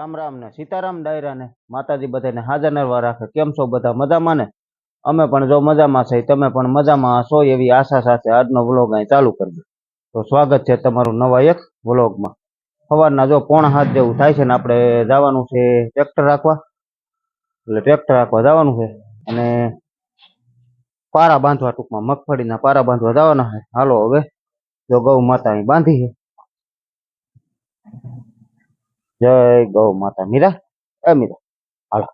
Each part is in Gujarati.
રામ રામ ને સીતારામ ડાયરા ને માતાજી બધાને હાજર નરવા રાખે. કેમ છો બધા? મજામાં ને? અમે પણ જો મજામાં છે, તમે પણ મજામાં હશો એવી આશા સાથે આજનો વ્લોગ અહીં ચાલુ કરજો. તો સ્વાગત છે તમારું નવા એક વ્લોગમાં. સવારના જો 6:30 જેવું થાય છે ને આપણે જવાનું છે ટ્રેક્ટર રાખવા. એટલે ટ્રેક્ટર રાખવા જવાનું છે અને પારા બાંધવા, ટૂંકમાં મગફળીના પારા બાંધવા જવાના છે. હાલો હવે જો ગૌ માતા અહીં બાંધી છે. જય ગૌ માતા. મીરા, એ મીરા હાલો.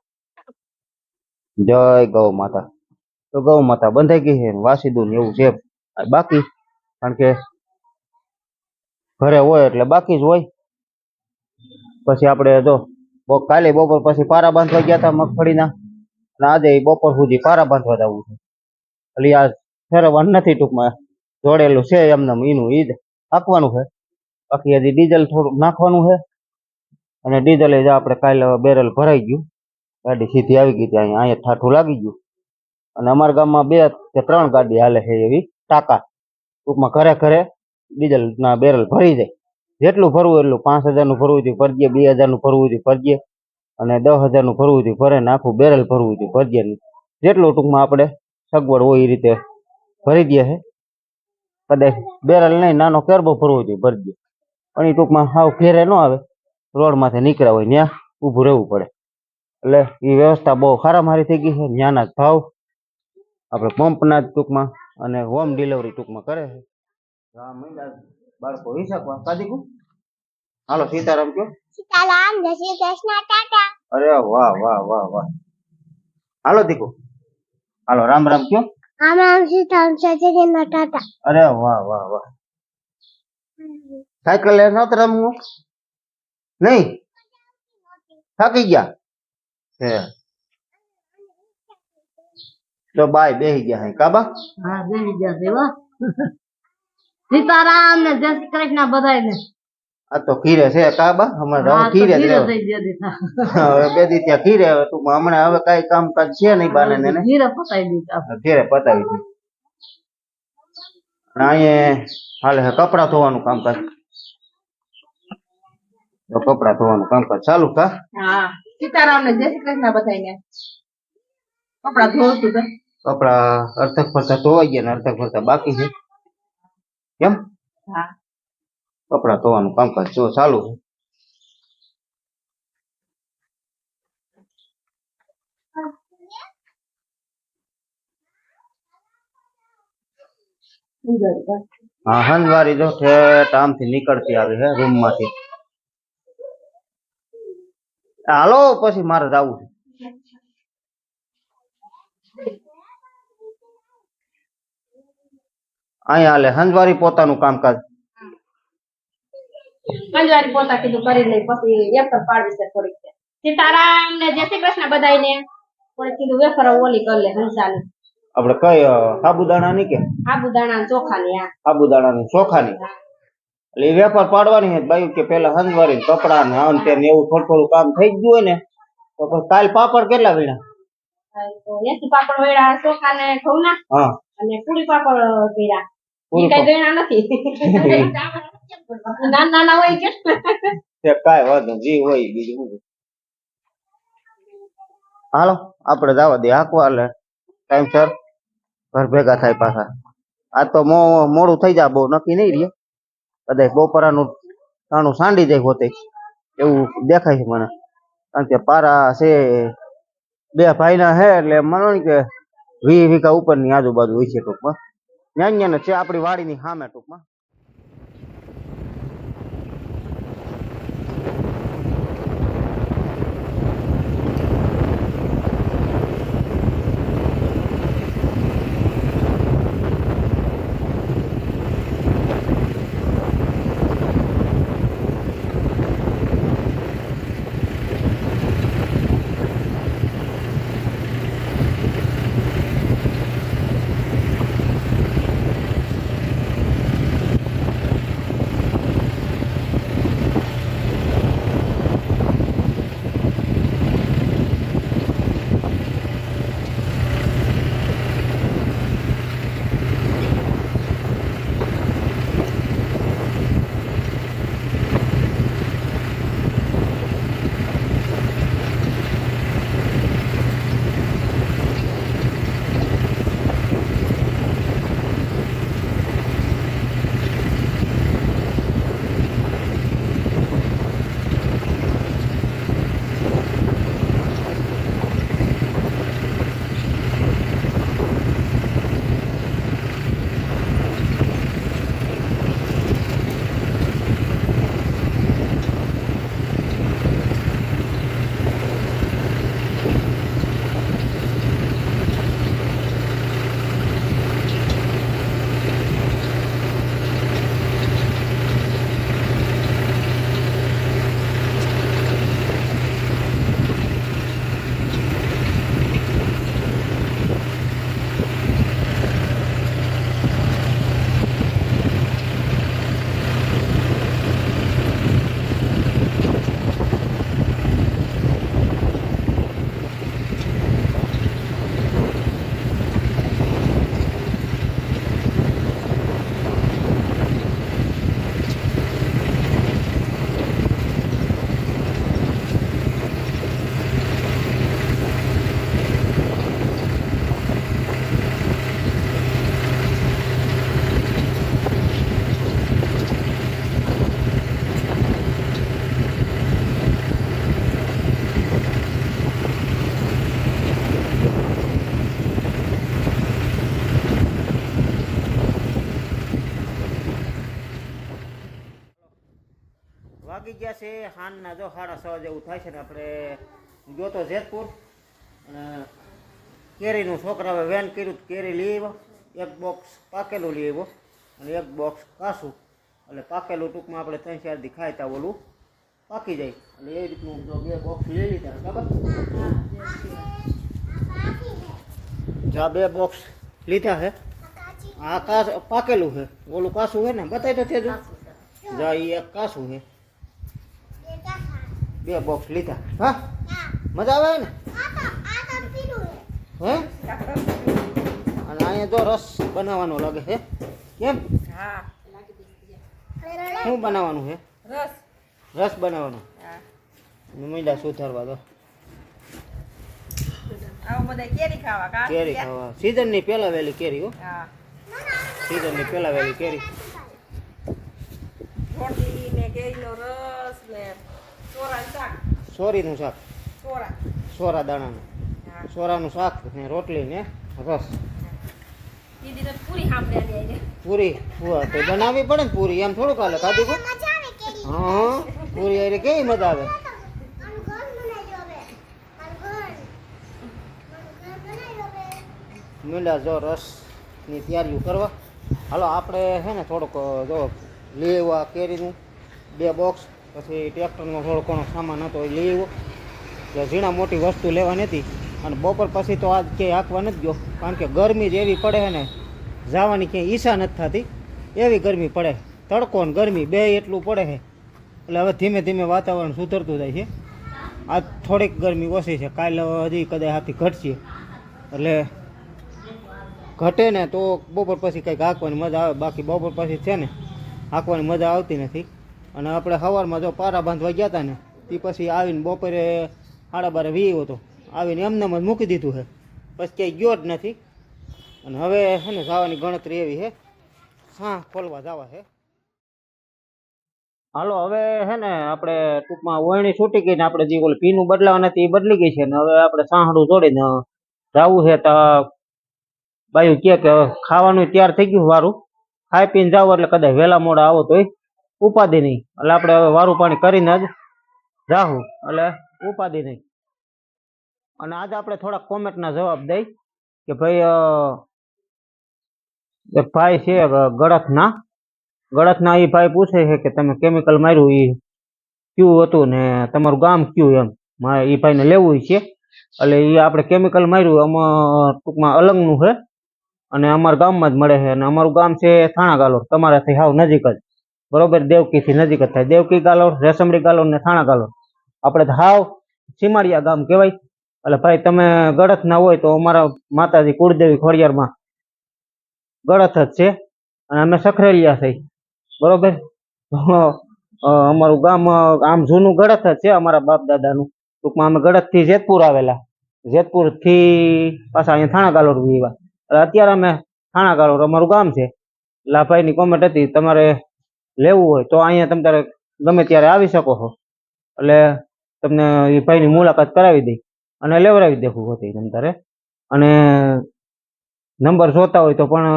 જય ગૌ માતા. તો ગૌ માતા બંધાઈ ગઈ છે, વાસીદું ને એવું છે બાકી, કારણ કે ઘરે હોય એટલે બાકી જ હોય. પછી આપણે જો કાલે બપોર પછી પારા બાંધવા ગયા હતા મગફળીના, અને આજે બપોર સુધી પારા બાંધવા જવું છે. એટલે આ ફેરવવાનું નથી, ટૂંકમાં જોડેલું છે એમને એનું ઈદ આપવાનું છે. બાકી હજી ડીઝલ થોડુંક નાખવાનું છે, અને ડીઝલ જ આપણે કાલે બેરલ ભરાઈ ગયું, ગાડી સીધી આવી ગઈ ત્યાં, અહીંયા ઠાઠું લાગી ગયું. અને અમારા ગામમાં 2 કે 3 ગાડી હાલે છે એવી ટાંકા, ટૂંકમાં ઘરે ઘરે ડીઝલ ના બેરલ ભરી જાય. જેટલું ભરવું એટલું, 5000 નું ભરવું હતું ભરજે, 2000 નું ભરવું હતું ભરજે, અને 10,000 નું ભરવું હતું ભરે ને આખું બેરલ ભરવું હતું ભરજે. જેટલું ટૂંકમાં આપણે સગવડ હોય એ રીતે ભરી દે છે. કદાચ બેરલ નહીં, નાનો કેરબો ભરવો જોઈએ ભરજે, પણ એ ટૂંકમાં હાવ ઘેરે ન આવે, રોડ માંથી નીકળ્યા હોય ત્યાં ઊભું રહેવું પડે. એટલે એ વ્યવસ્થા બહુ સારામારી થઈ ગઈ છે. ત્યાંના જ ભાવ આપણે પંપના જ ટૂંકમાં અને હોમ ડિલિવરી ટૂંકમાં કરે છે. આ મહિના બાળકો હિસાબવા કાદીકુ. હાલો સીતારામ કયો. સીતારામ, જય શ્રી કૃષ્ણ, ટાટા. અરે વાહ વાહ વાહ વાહ. હાલો દીકુ, હાલો રામ રામ કયો. રામ રામ, સીતારામ, જય શ્રી કૃષ્ણ, ટાટા. અરે વાહ વાહ વાહ. સાયકલ લઈને નહોત રમવું નહીં? થાકી ગયા હે? તો બાય બેહી ગયા હે કાબા? હા બેહી ગયા છે હો. સીતારામ ને જય શ્રી કૃષ્ણ બધાયને. આ તો ખીરે છે કાબા, અમારે ખીરે જ રહેવા. હવે 2 દી ત્યાં ખીરે. હવે તું હમણાં હવે કઈ કામકાજ છે નહીં બાને ને ખીરે પતાવી દીધા, ખીરે પતાવી દીધું. અહીંયા હાલે કપડા ધોવાનું કામકાજ. તો કપડા ધોવાનું કામકાજ ચાલુ કા? હા સીતારામ ને જય શ્રી કૃષ્ણ બધાયને. કપડા ધોવું છું. કપડા અડધક ફરતા ધોવાઈ ગયા ને અડધક ફરતા બાકી છે. કેમ? હા કપડા ધોવાનું કામકાજ જો ચાલુ છે. હા હંજવારી જો ઠેઠ આમથી નીકળતી આવી છે રૂમ માંથી. હાલો પછી મારે જવું છે. અહીંયા હાલે હંજવારી પોતાનું કામકાજ. મંજવારી પોતા કીધું કરી લઈ, પછી વેફર પાડવી છે થોડીક. સીતારામ ને જય શ્રી કૃષ્ણ બધાયને. થોડીક કીધું વેફર ઓલી કરી લે હંસાની. આપણે કઈ સાબુદાણા ની કે સાબુદાણા ચોખાની? હા સાબુદાણા ની ચોખાની. એટલે એ વેપાર પાડવાની છે બાયું કે પેલા હંજવારી કપડા ને આમ તેમ એવું થોડું થોડું કામ થઈ ગયું હોય ને તો પછી કાલ પાપડ કેટલા વીણા? તો 80 પાપડ વેડા ચોખા ને ઘઉંના. હા અને પૂરી પાપડ કર્યા. ઈ કઈ દેણા નથી. નાના નાના હોય કે કાંઈ વાંધો જી હોય બીજું. હાલો આપણે જવા દે હાંકવા, એટલે ટાઈમસર ઘર ભેગા થાય પાછા. આ તો મોડું થઈ જાય, બહુ નક્કી નહીં રહે. કદાચ બપોરાનું ટાણું સાંડી જાય હોતે એવું દેખાય છે મને, કારણ કે પારા છે 2 ભાઈના છે. એટલે માનો ને કે 20 વીઘા ઉપરની આજુબાજુ હોય છે ટૂંકમાં. ન્યાન્યા છે આપણી વાડીની સામે ટૂંકમાં. વાગી ગયા છે હાનના જો 6:30 જેવું થાય છે ને આપણે ગયો તો જેતપુર અને કેરીનું છોકરાએ વેન કર્યું તો કેરી લઈ આવ્યો, એક બોક્સ પાકેલું લઈ આવ્યો અને એક બોક્સ કાસું. એટલે પાકેલું ટૂંકમાં આપણે 3-4 દી ખાય તા ઓલું પાકી જાય. એટલે એ રીતનું જો 2 બોક્સ લઈ લીધા બરાબર. જા 2 બોક્સ લીધા છે. આ પાકેલું છે, ઓલું કાસું છે ને બતાવી તો થેજો. જા એ એક કાસું છે, 2 બોક્સ લીધા. હા મજા આવે ને હે. અને અહીંયા જો રસ બનાવવાનો લાગે છે. કેમ હા શું બનાવવાનું છે? રસ. રસ બનાવવાનો. હા મીંડા સુધારવા દો. આવો બધા કેરી ખાવા કા કેરી ખાવા સીઝનની પહેલા વહેલી કેરી હો. હા સીઝનની પહેલા વહેલી કેરી. રોટલી ને કેરીનો રસ ને સોરા શાક. સોરીનું શાક, સોરા. સોરા દાણાનું, હા સોરાનું શાક ને રોટલી ને રસ. દીદી તો પૂરી સાંભળ્યા આજે. પૂરી તો બનાવવી પડે ને પૂરી, એમ થોડુંક હાલે ખાધી કો. હા પૂરી આરે કેવી મજા આવે. મીંડા જો રસની તૈયારીઓ કરવા. હાલો આપણે છે ને થોડુંક જો લેવા કેરીનું 2 બોક્સ, પછી ટ્રેક્ટરમાં થોડો ઘણો સામાન હતો એ લઈ આવ્યો. એટલે ઝીણા મોટી વસ્તુ લેવાની હતી. અને બપોર પછી તો આજ ક્યાંય હાંકવા નથી ગયો, કારણ કે ગરમી જ એવી પડે છે ને જવાની ક્યાંય ઈચ્છા નથી થતી, એવી ગરમી પડે. તડકો ને ગરમી બે એટલું પડે છે. એટલે હવે ધીમે ધીમે વાતાવરણ સુધરતું જાય છે. આજ થોડીક ગરમી ઓછી છે, કાલે હજી કદાચ હાથી ઘટશે. એટલે ઘટે ને તો બપોર પછી કંઈક હાંકવાની મજા આવે, બાકી બપોર પછી છે ને હાંકવાની મજા આવતી નથી. અને આપણે સવારમાં જો પારા બાંધવા ગયા હતા ને તે પછી આવીને બપોરે 12:30 વીવો હતો, આવીને એમને જ મૂકી દીધું છે, પછી ક્યાંય ગયો જ નથી. અને હવે છે ને જવાની ગણતરી એવી છે, હા ખોલવા જવા છે. હાલો હવે છે ને આપણે ટૂંકમાં ઓયણી છૂટી ગઈ ને આપણે જે ઓલું પીનું બદલાવાના હતી એ બદલી ગઈ છે ને હવે આપણે સાંહડું જોડીને જવું છે. તો બાયું કે ખાવાનું તૈયાર થઈ ગયું, વારું ખાઈ પીને જાવ એટલે કદાચ વહેલા મોડા આવો તોય ઉપાધિ નહીં. એટલે આપણે હવે વારું પાણી કરીને જ જાવું, એટલે ઉપાધિ નહીં. અને આજે આપણે થોડાક કોમેન્ટના જવાબ દઈ કે ભાઈ એક ભાઈ છે ગળથના એ ભાઈ પૂછે છે કે તમે કેમિકલ માર્યું એ કયું હતું ને તમારું ગામ કયું, એમ એ ભાઈને લેવું છે. એટલે એ આપણે કેમિકલ માર્યું આમાં ટૂંકમાં અલંગનું છે અને અમારા ગામમાં જ મળે છે. અને અમારું ગામ છે થાણા ગાલોર, તમારાથી હાવ નજીક જ, બરોબર. દેવકીથી નજીક જ થાય, દેવકી ગાલોર, રેશમડી ગાલોર ને થાણા ગાલોર. આપણે તો હાવ સીમાડિયા ગામ કહેવાય. એટલે ભાઈ તમે ગળથ ના હોય તો અમારા માતાજી કુળદેવી ખોડિયારમાં ગળથ જ છે અને અમે સખરેલિયા થઈ, બરોબર. અમારું ગામ આમ જૂનું ગળથ જ છે અમારા બાપ દાદાનું. ટૂંકમાં અમે ગળથથી જેતપુર આવેલા, જેતપુરથી પાછા અહીંયા થાણા ગાલોર આવ્યા. અત્યારે અમે થાણા ગાલોર અમારું ગામ છે. એટલે આ ભાઈની કોમેન્ટ હતી તમારે લેવું હોય તો અહીંયા તમે તારે ગમે ત્યારે આવી શકો છો. એટલે તમને એ ભાઈની મુલાકાત કરાવી દઈ અને લેવડાવી દેવું હતી તમે તારે. અને નંબર જોતા હોય તો પણ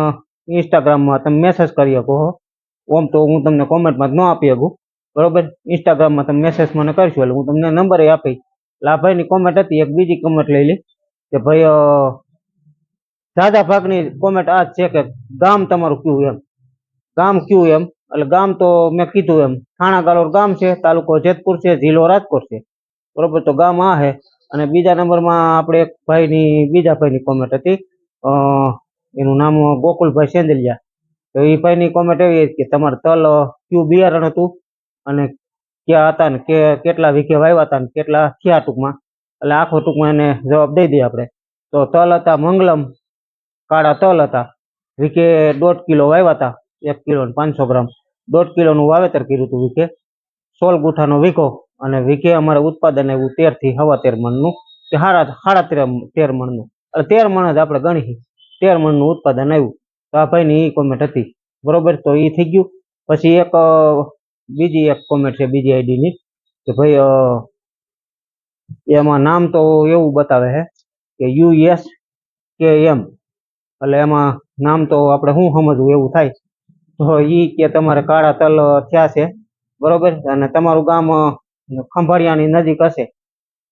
ઇન્સ્ટાગ્રામમાં તમે મેસેજ કરી શકો છો. ઓમ તો હું તમને કોમેન્ટમાં જ ન આપી શકું, બરોબર. ઇન્સ્ટાગ્રામમાં તમે મેસેજ મને કરશો એટલે હું તમને નંબર એ આપી. એટલે આ ભાઈની કોમેન્ટ હતી. એક બીજી કોમેન્ટ લઈ લી કે ભાઈ દાદા ભાગની કોમેન્ટ આ જ છે કે ગામ તમારું કયું, એમ ગામ કયું એમ. એટલે ગામ તો મેં કીધું એમ થાણા ગાલોર ગામ છે, તાલુકો જેતપુર છે, જિલ્લો રાજકોટ છે, બરોબર. તો ગામ આ છે. અને બીજા નંબરમાં આપણે એક બીજા ભાઈની કોમેન્ટ હતી, એનું નામ ગોકુલભાઈ સેંદલિયા. તો એ ભાઈની કોમેન્ટ એવી કે તમારે તલ કયું બિયારણ હતું અને ક્યાં હતા ને કેટલા વીઘે વાવ્યા હતા ને કેટલા થયા ટૂંકમાં. એટલે આખો ટૂંકમાં એને જવાબ દઈ દઈએ આપણે. તો તલ હતા મંગલમ કાળા તલ હતા, વીઘે 1.5 કિલો વાવ્યા હતા, 1 કિલો 500 ગ્રામ, 1.5 કિલોનું વાવેતર કર્યું હતું વીઘે, 16 ગુઠાનો વીઘો. અને વીઘે અમારે ઉત્પાદન આવ્યું 13 થી 13.5 મણનું, કે 13.5 મણનું. એટલે 13 મણ જ આપણે ગણી, 13 મણનું ઉત્પાદન આવ્યું. તો આ ભાઈની એ કોમેન્ટ હતી, બરોબર. તો એ થઈ ગયું. પછી બીજી એક કોમેન્ટ છે બીજી આઈડીની કે ભાઈ એમાં નામ તો એવું બતાવે છે કે USKM. એટલે એમાં નામ તો આપણે શું સમજવું એવું થાય. તો એ કે તમારે કાળા તલ થયા છે, બરોબર. અને તમારું ગામ ખંભાળિયાની નજીક હશે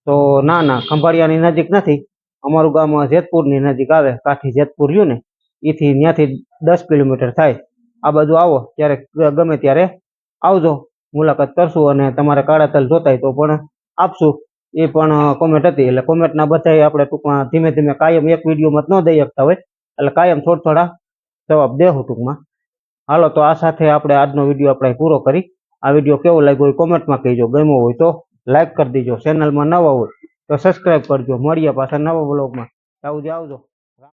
તો ના ખંભાળિયાની નજીક નથી, અમારું ગામ જેતપુરની નજીક આવે, કાઠી જેતપુર રહ્યું ને એથી ત્યાંથી 10 કિલોમીટર થાય. આ બાજુ આવો ત્યારે ગમે ત્યારે આવજો, મુલાકાત કરશું અને તમારે કાળા તલ જોતા હોય તો પણ આપશું. એ પણ કોમેન્ટ હતી એટલે કોમેન્ટના બધા આપણે ટૂંકમાં ધીમે ધીમે કાયમ એક વિડીયોમાં ન દઈ શકતા હોય એટલે કાયમ થોડા જવાબ દેવું ટૂંકમાં. હાલો તો આ સાથે આપણે આજનો વિડીયો આપણે પૂરો કરી. આ વિડીયો કેવો લાગ્યો હોય કોમેન્ટમાં કહેજો, ગમ્યો હોય તો લાઈક કરી દેજો, ચેનલમાં નવા હોય તો સબસ્ક્રાઈબ કરજો. મળીએ પાછા નવા બ્લોગમાં. આવજો.